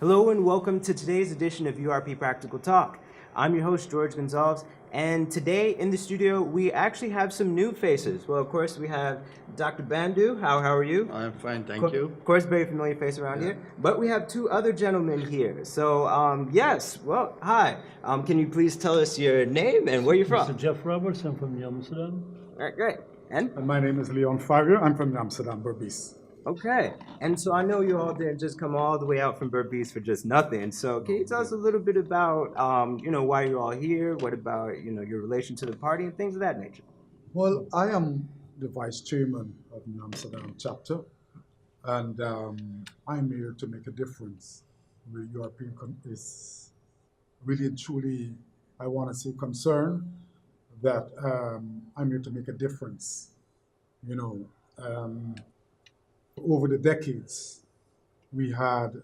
Hello and welcome to today's edition of URP Practical Talk. I'm your host, George Gonzalez, and today in the studio we actually have some new faces. Well, of course, we have Dr. Bandu. How are you? I'm fine, thank you. Of course, very familiar face around here. But we have two other gentlemen here. So, hi. Can you please tell us your name and where you're from? Mr. Jeff Roberts, I'm from Amsterdam. All right, great. And My name is Leon Fager. I'm from Amsterdam, Berbice. okay, and so I know you all didn't just come all the way out from Berbice for just nothing. So can you tell us a little bit about, why you're all here? What about, your relation to the party and things of that nature? Well, I am the vice chairman of the Amsterdam chapter, and I'm here to make a difference. The European is really and truly, I want to say, concerned that I'm here to make a difference. Over the decades, we had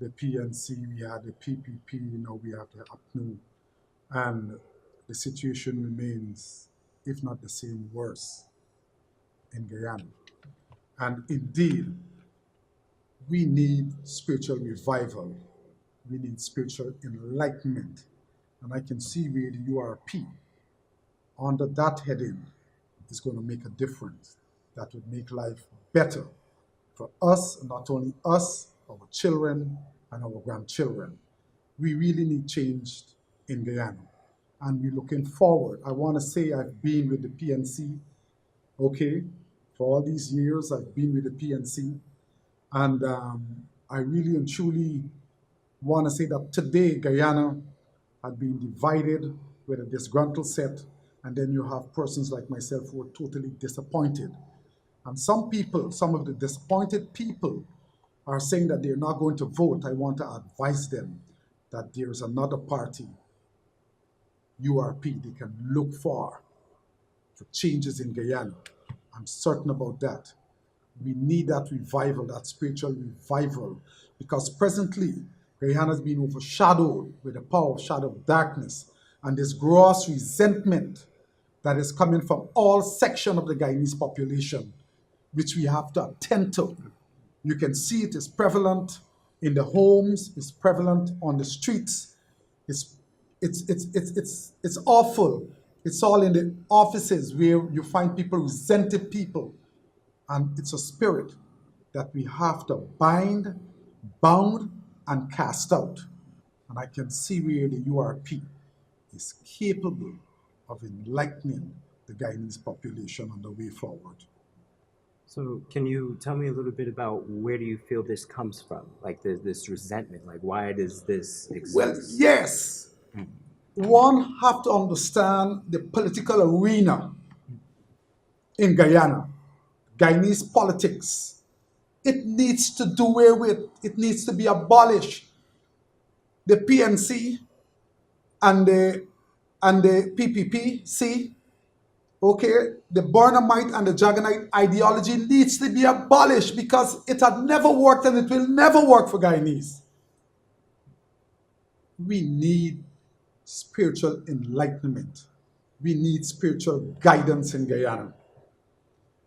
the PNC, we had the PPP, now we have the APNU, and the situation remains, if not the same, worse in Guyana. And indeed, we need spiritual revival. We need spiritual enlightenment. And I can see where the URP, under that heading, is going to make a difference that would make life better for us, not only us, our children, and our grandchildren. We really need change in Guyana. And we're looking forward. I want to say I've been with the PNC, okay? For all these years, I've been with the PNC. And I really and truly want to say that today, Guyana had been divided with a disgruntled set. And then you have persons like myself who are totally disappointed. And some people, some of the disappointed people, are saying that they're not going to vote. I want to advise them that there's another party, URP, they can look for changes in Guyana. I'm certain about that. We need that revival, that spiritual revival, because presently, Guyana has been overshadowed with the power of shadow of darkness and this gross resentment that is coming from all sections of the Guyanese population, which we have to attend to. You can see it is prevalent in the homes, it's prevalent on the streets. It's awful. It's all in the offices where you find people, resented people. And it's a spirit that we have to bind, bound, and cast out. And I can see where the URP is capable of enlightening the Guyanese population on the way forward. So can you tell me a little bit about where do you feel this comes from? Like this resentment, like why does this exist? Well, yes. One have to understand the political arena in Guyana, Guyanese politics. It needs to do away with, it needs to be abolished. The PNC and the PPP, see, okay, the Burnhamite and the Jaganite ideology needs to be abolished because it had never worked and it will never work for Guyanese. We need spiritual enlightenment. We need spiritual guidance in Guyana.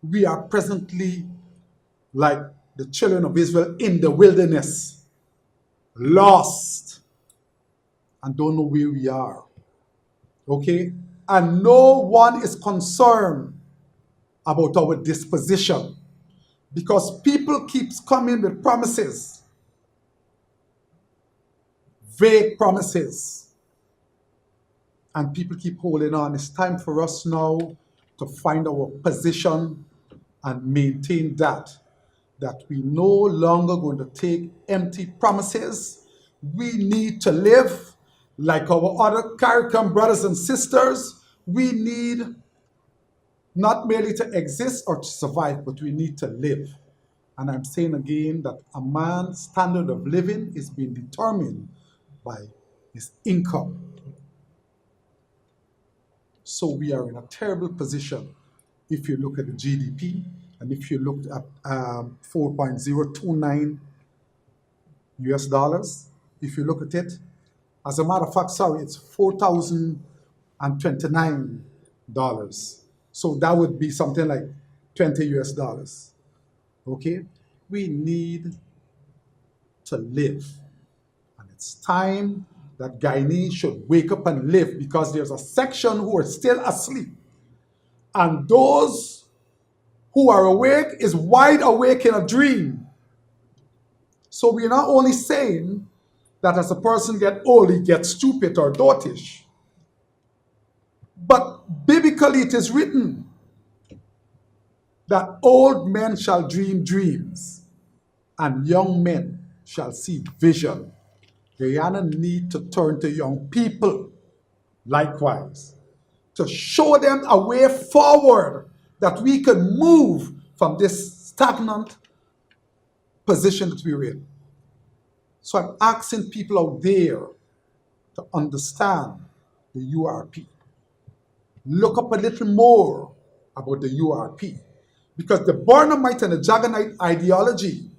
We are presently like the children of Israel in the wilderness, lost, and don't know where we are. Okay? And no one is concerned about our disposition because people keep coming with promises, vague promises, and people keep holding on. It's time for us now to find our position and maintain that we no longer going to take empty promises. We need to live like our other CARICOM brothers and sisters. We need not merely to exist or to survive, but we need to live. And I'm saying again that a man's standard of living is being determined by his income. So we are in a terrible position if you look at the GDP and if you look at 4.029 US dollars. If you look at it, as a matter of fact, sorry, it's $4,029. So that would be something like 20 US dollars. Okay? We need to live. It's time that Guyanese should wake up and live, because there's a section who are still asleep. And those who are awake is wide awake in a dream. So we're not only saying that as a person gets old, he gets stupid or dotish, but biblically it is written that old men shall dream dreams and young men shall see vision. Guyana need to turn to young people likewise, to show them a way forward that we can move from this stagnant position that we're in. So I'm asking people out there to understand the URP. Look up a little more about the URP, because the Barnumite and the Jaganite ideology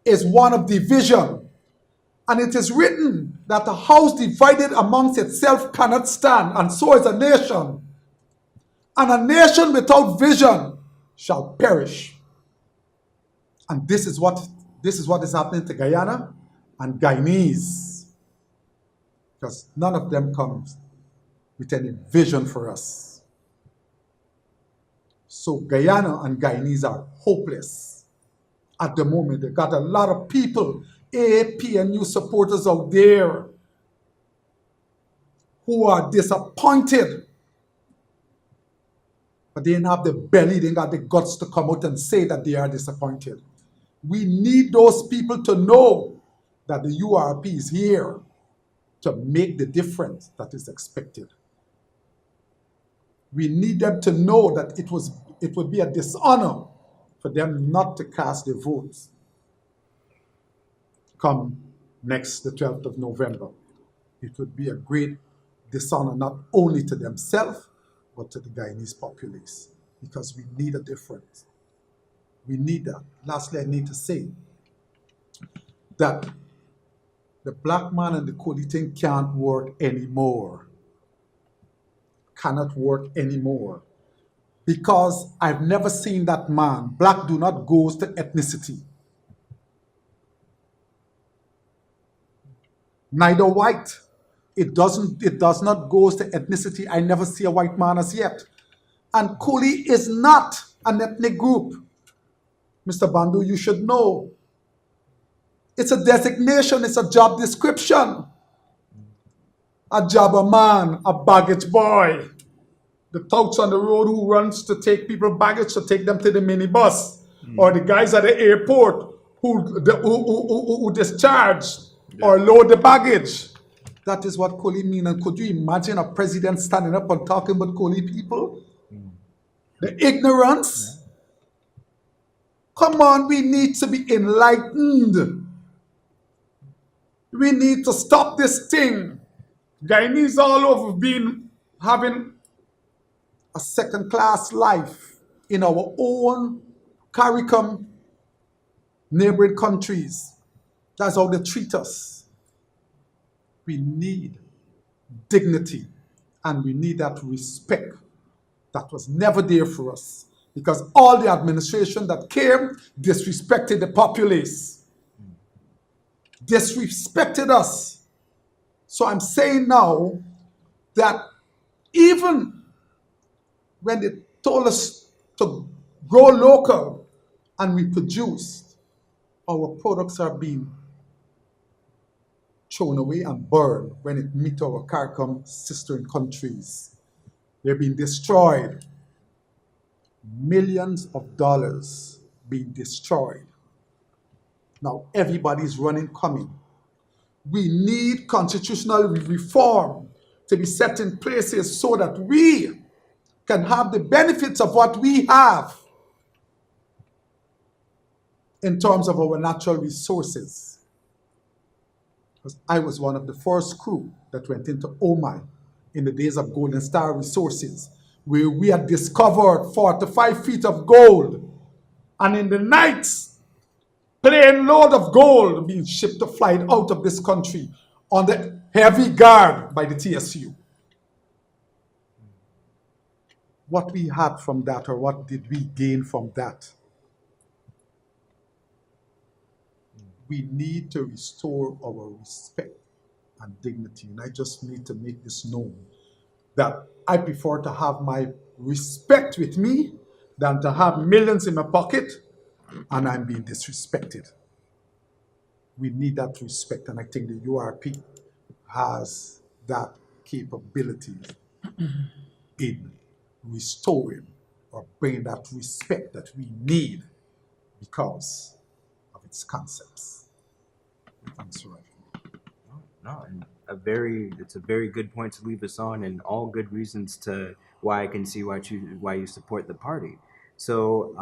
is one of division. And it is written that a house divided amongst itself cannot stand, and so is a nation. And a nation without vision shall perish. And this is what is happening to Guyana and Guyanese, because none of them comes with any vision for us. So Guyana and Guyanese are hopeless at the moment. They got a lot of people, APNU supporters out there, who are disappointed, but they didn't have the belly, they didn't have the guts to come out and say that they are disappointed. We need those people to know that the URP is here to make the difference that is expected. We need them to know that it would be a dishonor for them not to cast their votes come next, the 12th of November. It would be a great dishonor not only to themselves, but to the Guyanese populace, because we need a difference. We need that. Lastly, I need to say that the black man and the Cody thing can't work anymore. Cannot work anymore. Because I've never seen that man. Black do not go to ethnicity. Neither white. It does not go to ethnicity. I never see a white man as yet. And Coolie is not an ethnic group. Mr. Bandu, you should know. It's a designation, it's a job description. A jobber man, a baggage boy. The touts on the road who runs to take people baggage to take them to the minibus. Or the guys at the airport who discharge or load the baggage. That is what Coolie mean. And could you imagine a president standing up and talking about Coolie people? The ignorance. Come on, we need to be enlightened. We need to stop this thing. Guyanese all over having a second-class life in our own CARICOM neighboring countries. That's how they treat us. We need dignity, and we need that respect that was never there for us, because all the administration that came disrespected the populace, disrespected us. So I'm saying now that even when they told us to grow local and we produced, our products are being thrown away and burned when it meet our CARICOM sister countries. They're being destroyed. Millions of dollars being destroyed. Now everybody's coming. We need constitutional reform to be set in places so that we can have the benefits of what we have in terms of our natural resources. Because I was one of the first crew that went into Omai in the days of Golden Star Resources, where we had discovered 45 feet of gold, and in the nights, plane load of gold being shipped to flight out of this country under heavy guard by the TSU. What we had from that, or what did we gain from that? we need to restore our respect and dignity. And I just need to make this known that I prefer to have my respect with me than to have millions in my pocket and I'm being disrespected. We need that respect, and I think the URP has that capability in restoring or bringing that respect that we need because of its concepts. Thanks, Roy. No, and it's a very good point to leave us on, and all good reasons to why I can see why you support the party. So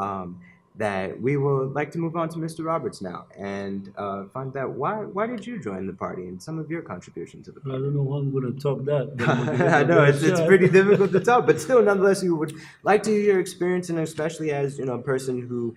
that we would like to move on to Mr. Roberts now and find out why did you join the party and some of your contribution to the I party. don't know how I'm going to top that. But I'm gonna give I my know best it's shot. pretty difficult to talk, but still, nonetheless, we would like to hear your experience, and especially as a person who,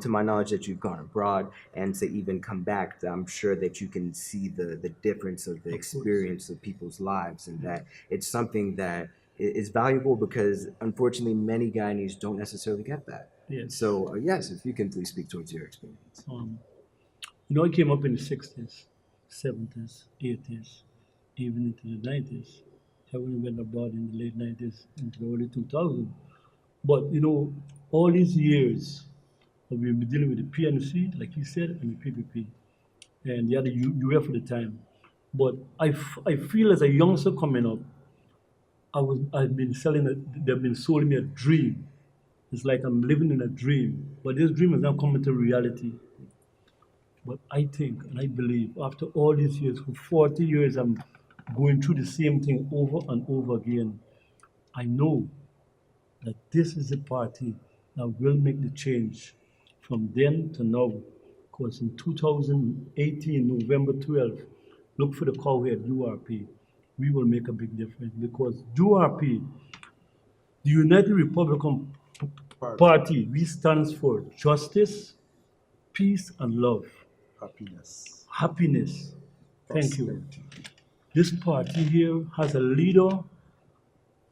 to my knowledge, that you've gone abroad and to even come back, I'm sure that you can see the difference of the experience of people's lives, and that it's something that is valuable because unfortunately many Guyanese don't necessarily get that. Yes. So yes, if you can please speak towards your experience. I came up in the 60s, 70s, 80s, even into the 90s. I only went abroad in the late 90s, into the early 2000s. But, all these years, we've been dealing with the PNC, like you said, and the PPP, and the other UF at the time. But I feel as a youngster coming up, I've been they've been selling me a dream. It's like I'm living in a dream, but this dream has now come into reality. But I think and I believe after all these years, for 40 years, I'm going through the same thing over and over again. I know that this is the party that will make the change from then to now. Because in 2018, November 12th, look for the cowhead URP. We will make a big difference because URP, the United Republican Party, we stands for justice, peace, and love. Happiness, Happiness. Thank you. prosperity. This party here has a leader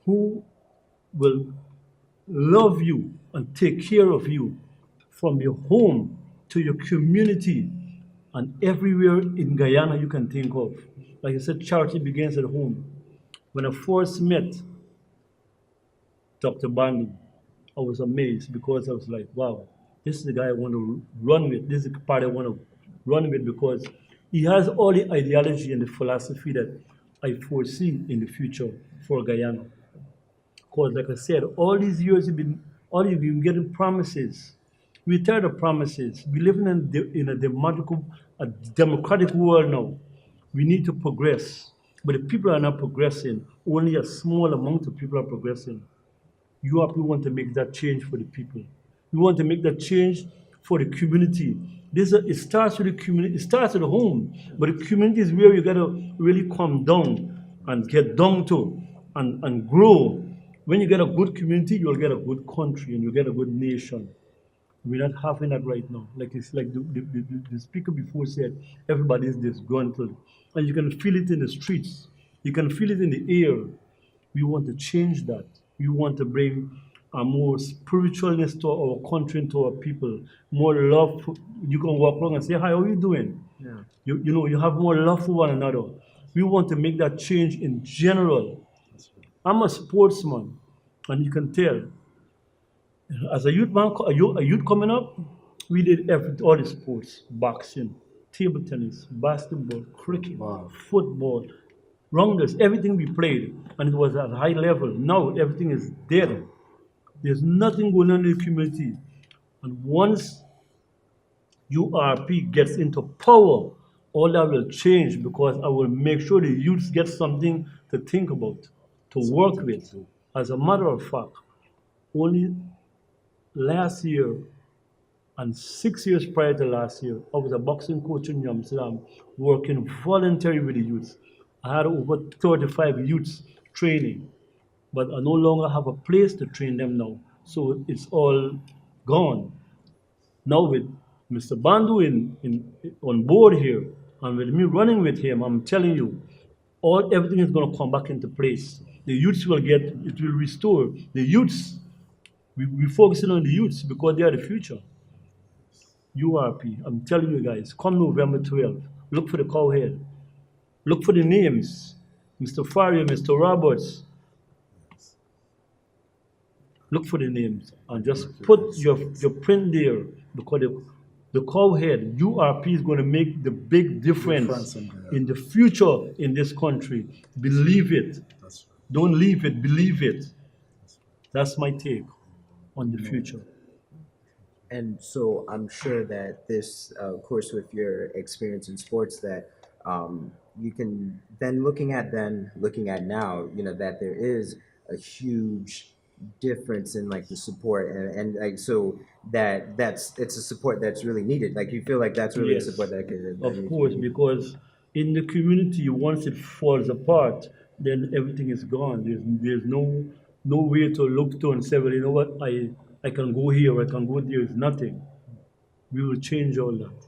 who will love you and take care of you from your home to your community and everywhere in Guyana you can think of. Like I said, charity begins at home. When I first met Dr. Bandu, I was amazed because I was like, wow, this is the guy I want to run with. This is the party I want to run with because he has all the ideology and the philosophy that I foresee in the future for Guyana. Because, like I said, all you've been getting promises. We're tired of promises. We live in a democratic world now. We need to progress. But if people are not progressing, only a small amount of people are progressing. URP want to make that change for the people. We want to make that change for the community. It starts with the community. It starts at home, but the community is where you gotta really come down and get down to and grow. When you get a good community, you'll get a good country and you'll get a good nation. We're not having that right now. Like it's like the speaker before said, everybody is disgruntled, and you can feel it in the streets. You can feel it in the air. We want to change that. We want to bring a more spiritualness to our country and to our people. More love. You can walk along and say, "Hi, how are you doing?" Yeah. You have more love for one another. We want to make that change in general. I'm a sportsman, and you can tell. As a youth man, a youth coming up, we did all the sports: boxing, table tennis, basketball, cricket, Wow. football, rounders, everything we played, and it was at a high level. Now everything is dead. There's nothing going on in the community. And once URP gets into power, all that will change because I will make sure the youths get something to think about, to work with. As a matter of fact, only last year and 6 years prior to last year, I was a boxing coach in Amsterdam working voluntarily with the youths. I had over 35 youths training, but I no longer have a place to train them now. So it's all gone. Now with Mr. Bandu on board here, and with me running with him, I'm telling you, everything is going to come back into place. The youths it will restore. The youths, we're focusing on the youths because they are the future. URP, I'm telling you guys, come November 12th, look for the cowhead. Look for the names. Mr. Faria, Mr. Roberts. Look for the names and just put your print there because the cowhead, URP is going to make the big difference in the future in this country. Believe it. That's right. Don't leave it, believe it. That's my take on the future. And so I'm sure that this, of course, with your experience in sports, that you can then looking at now, you know, that there is a huge difference in like the support and like so it's a support that's really needed. Like you feel like that's really a Yes, support that of needs to course, be. because in the community, once it falls apart, then everything is gone. There's no way to look to and say, well, you know what, I can go here, I can go there. It's nothing. We will change all that.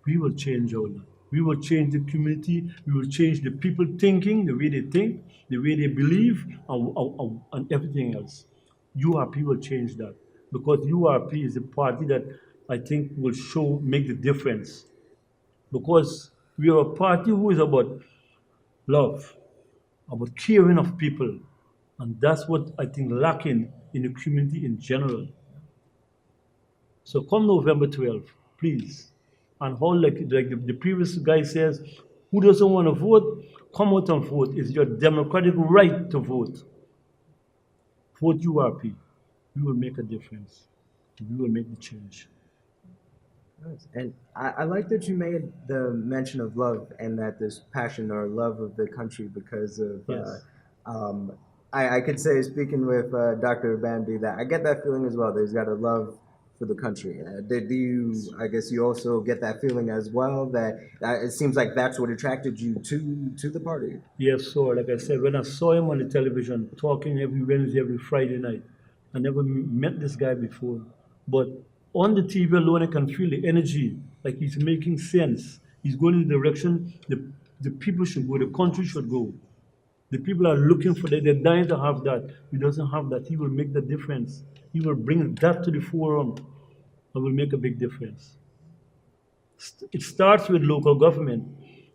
We will change all that. We will change the community. We will change the people thinking, the way they think, the way they believe, and everything else. URP will change that because URP is a party that I think will make the difference. Because we are a party who is about love, about caring of people, and that's what I think lacking in the community in general. So come November 12th, please. And how the previous guy says, who doesn't want to vote, come out and vote. It's your democratic right to vote. Vote URP. We will make a difference. We will make the change. Nice. And I like that you made the mention of love and that this passion or love of the country because of, Yes. I could say, speaking with Dr. Bambi, that I get that feeling as well. There's got a love for the country. Do you, I guess you also get that feeling as well that it seems like that's what attracted you to the party? Yes, so like I said, when I saw him on the television talking every Wednesday, every Friday night, I never met this guy before. But on the TV alone, I can feel the energy, like he's making sense. He's going in the direction the people should go, the country should go. The people are looking for that, they're dying to have that. He doesn't have that. He will make the difference. He will bring that to the forum and will make a big difference. It starts with local government.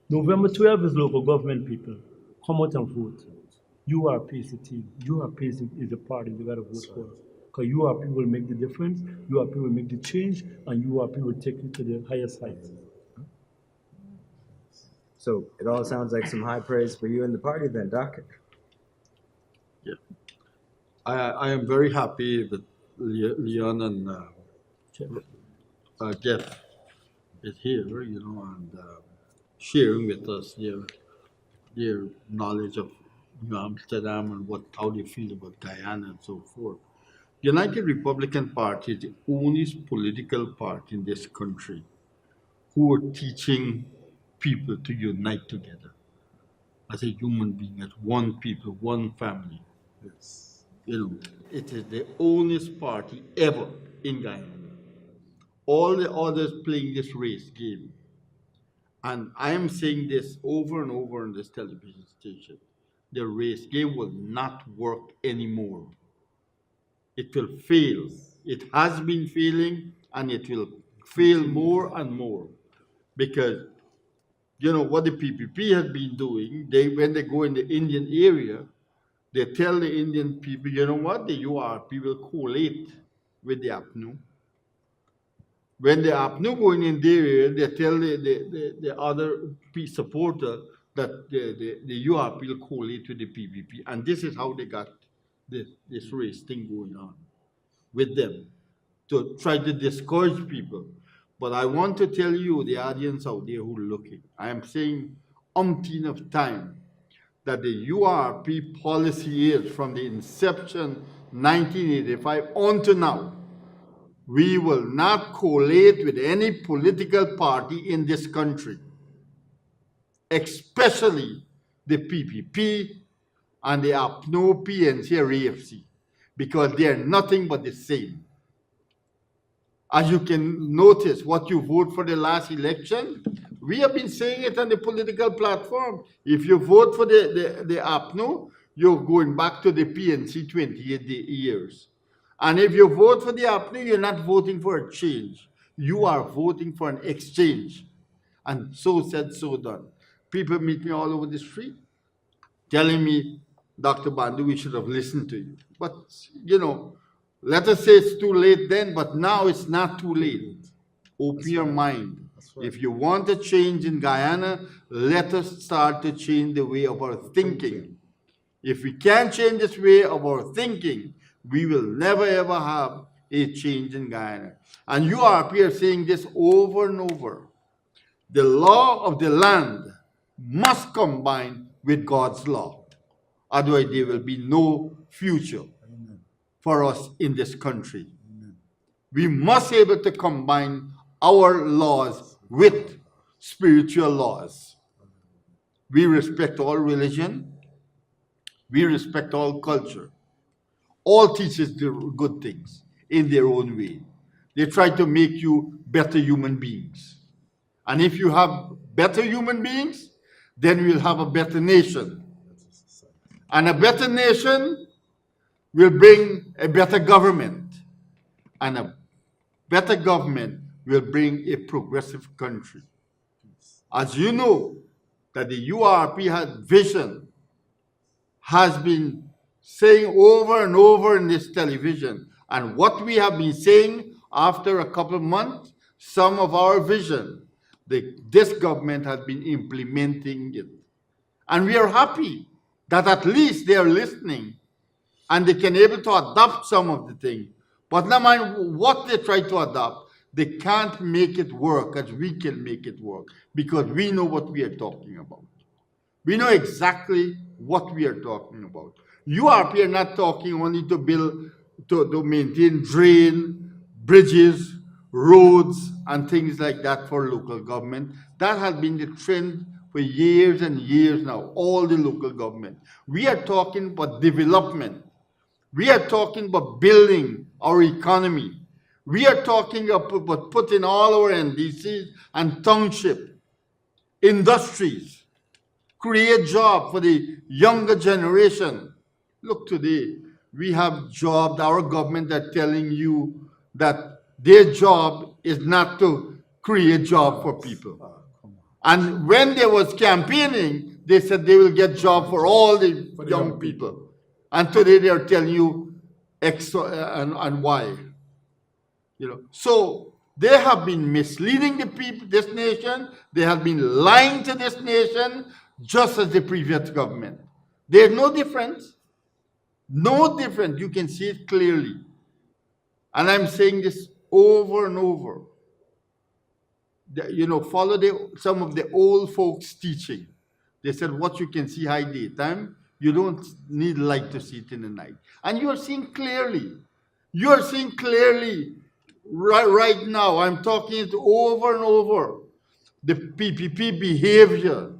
November 12th is local government people. Come out and vote. URP is the team. URP is the party you got to vote for. Because URP will make the difference, URP will make the change, and URP will take you to the highest heights. So it all sounds like some high praise for you and the party then, Doc. Yeah. I am very happy that Leon and Jeff is here, you know, and sharing with us their knowledge of New Amsterdam and how they feel about Guyana and so forth. The United Republican Party is the only political party in this country who are teaching people to unite together as a human being, as one people, one family. Yes. You know, it is the only party ever in Guyana. All the others playing this race game. And I am saying this over and over on this television station. The race game will not work anymore. It will fail. It has been failing and it will fail more and more. Because you know what the PPP has been doing, when they go in the Indian area, they tell the Indian people, you know what, the URP will collate with the APNU. When the APNU going in their area, they tell the other supporter that the URP will collate with the PPP. And this is how they got this race thing going on with them, to try to discourage people. But I want to tell you, the audience out there who are looking, I am saying umpteen of time that the URP policy is from the inception 1985 on to now. We will not collate with any political party in this country, especially the PPP and the APNO, PNC, or AFC, because they are nothing but the same. As you can notice, what you vote for the last election, we have been saying it on the political platform. If you vote for the APNO, you're going back to the PNC 28 years. And if you vote for the APNO, you're not voting for a change. You are voting for an exchange. And so said, so done. People meet me all over the street telling me, Dr. Bandu, we should have listened to you. But, let us say it's too late then, but now it's not too late. Open your mind. If you want a change in Guyana, let us start to change the way of our thinking. If we can't change this way of our thinking, we will never ever have a change in Guyana. And you are up here saying this over and over. The law of the land must combine with God's law. Otherwise, there will be no future for us in this country. We must be able to combine our laws with spiritual laws. We respect all religion. We respect all culture. All teachers do good things in their own way. They try to make you better human beings. And if you have better human beings, then we'll have a better nation. And a better nation will bring a better government. And a better government will bring a progressive country. As you know, that the URP has been saying over and over in this television, and what we have been saying after a couple of months, some of our vision, this government has been implementing it. And we are happy that at least they are listening and they can able to adopt some of the things. But no matter what they try to adopt, they can't make it work as we can make it work, because we know what we are talking about. We know exactly what we are talking about. URP are not talking only to build, to maintain drain, bridges, roads, and things like that for local government. That has been the trend for years and years now, all the local government. We are talking about development. We are talking about building our economy. We are talking about putting all our NDCs and township, industries, create jobs for the younger generation. Look, today, we have jobs, our government are telling you that their job is not to create jobs for people. And when they was campaigning, they said they will get jobs for all the young people. And today they are telling you X and Y. So they have been misleading the people, this nation. They have been lying to this nation, just as the previous government. There's no difference. No difference. You can see it clearly. And I'm saying this over and over. Follow some of the old folks' teaching. They said, what you can see high daytime, you don't need light to see it in the night. And you are seeing clearly. You are seeing clearly right now. I'm talking it over and over. The PPP behavior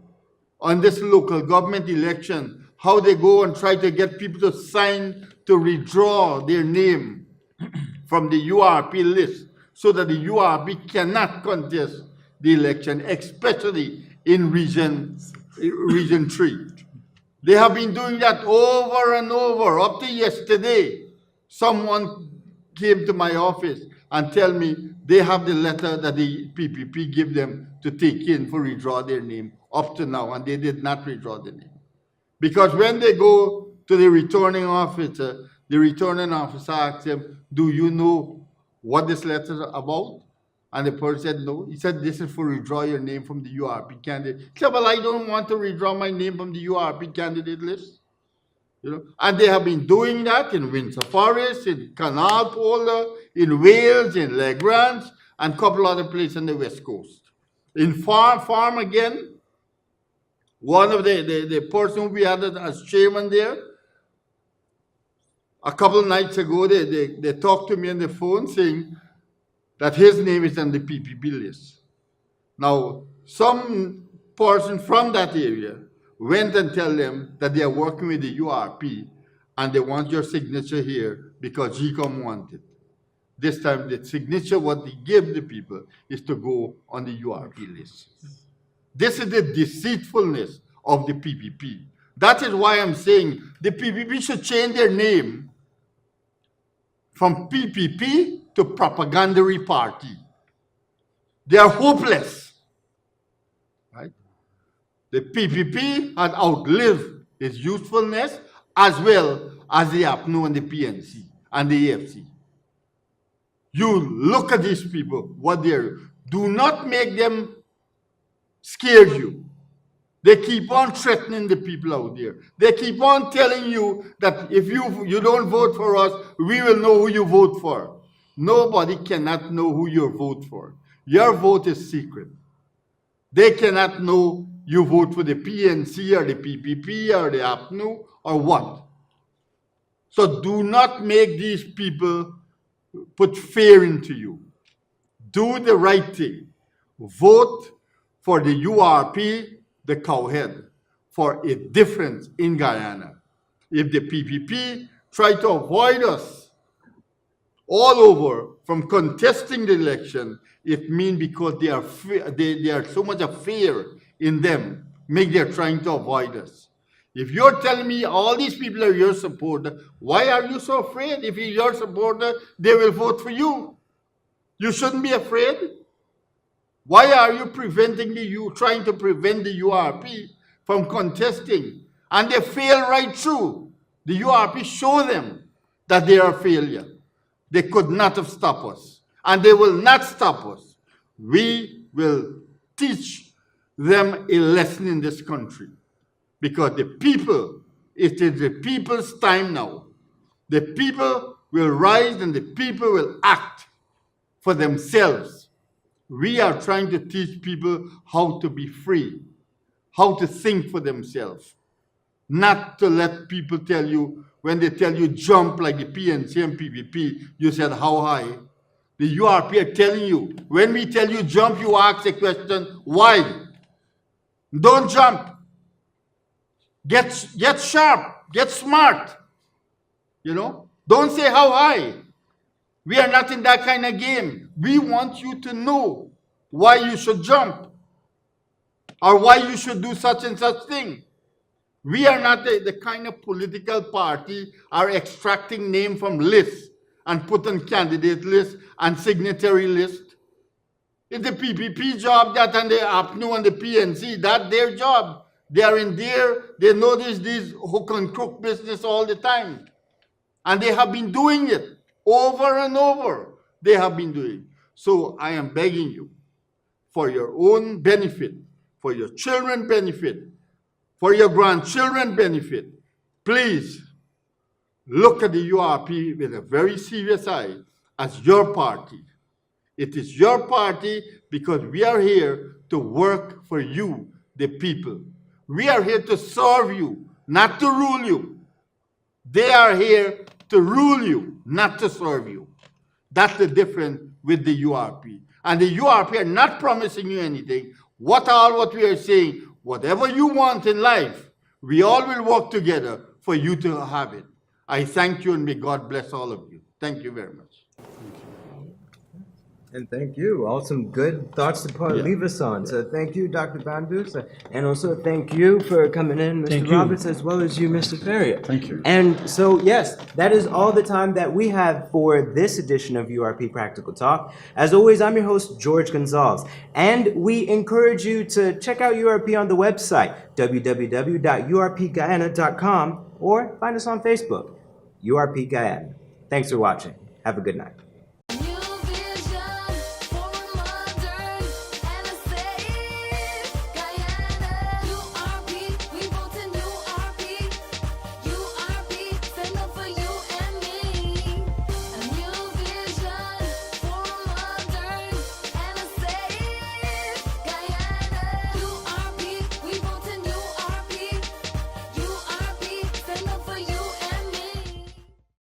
on this local government election, how they go and try to get people to sign to withdraw their name from the URP list, so that the URP cannot contest the election, especially in Region 3. They have been doing that over and over. Up to yesterday, someone came to my office and tell me they have the letter that the PPP give them to take in for withdraw their name up to now, and they did not withdraw the name. Because when they go to the returning officer asks them, do you know what this letter is about? And the person said, no. He said, this is for withdraw your name from the URP candidate. He said, well, I don't want to withdraw my name from the URP candidate list. And they have been doing that in Windsor Forest, in Canal Polder, in Wales, in Legrand, and a couple other places on the West Coast. In Farm again, one of the person we had as chairman there, a couple of nights ago, they talked to me on the phone saying that his name is on the PPP list. Now, some person from that area went and tell them that they are working with the URP and they want your signature here because GCOM want it. This time, the signature, what they give the people, is to go on the URP list. This is the deceitfulness of the PPP. That is why I'm saying the PPP should change their name from PPP to Propagandary Party. They are hopeless. Right? The PPP had outlived its usefulness as well as the APNU and the PNC and the AFC. You look at these people, what they're, do not make them scare you. They keep on threatening the people out there. They keep on telling you that if you don't vote for us, we will know who you vote for. Nobody cannot know who you vote for. Your vote is secret. They cannot know you vote for the PNC or the PPP or the APNU or what. So do not make these people put fear into you. Do the right thing. Vote for the URP, the cowhead, for a difference in Guyana. If the PPP try to avoid us all over from contesting the election, it means because they are so much of fear in them, they're trying to avoid us. If you're telling me all these people are your supporter, why are you so afraid? If you're your supporter, they will vote for you. You shouldn't be afraid. Why are you trying to prevent the URP from contesting? And they fail right through. The URP show them that they are a failure. They could not have stopped us. And they will not stop us. We will teach them a lesson in this country. Because the people, it is the people's time now. The people will rise and the people will act for themselves. We are trying to teach people how to be free, how to think for themselves, not to let people tell you, when they tell you jump like the PNC and PPP, you said how high. The URP are telling you, when we tell you jump, you ask the question, why? Don't jump. Get sharp, get smart. You know, don't say how high. We are not in that kind of game. We want you to know why you should jump or why you should do such and such thing. We are not the kind of political party are extracting name from lists and put on candidate list and signatory list. It's the PPP job that and the APNU and the PNC, that's their job. They are in there, they know these hook and crook business all the time. And they have been doing it over and over. They have been doing. So I am begging you, for your own benefit, for your children's benefit, for your grandchildren's benefit, please look at the URP with a very serious eye as your party. It is your party because we are here to work for you, the people. We are here to serve you, not to rule you. They are here to rule you, not to serve you. That's the difference with the URP. And the URP are not promising you anything. What we are saying, whatever you want in life, we all will work together for you to have it. I thank you and may God bless all of you. Thank you very much. And thank you. All some good thoughts to leave us on. So thank you, Dr. Bandu. And also thank you for coming in, Mr. Roberts, as well as you, Mr. Ferrier. Thank you. And so, yes, that is all the time that we have for this edition of URP Practical Talk. As always, I'm your host, George Gonzalez. And we encourage you to check out URP on the website, www.urpguyana.com, or find us on Facebook, URP Guyana. Thanks for watching. Have a good night.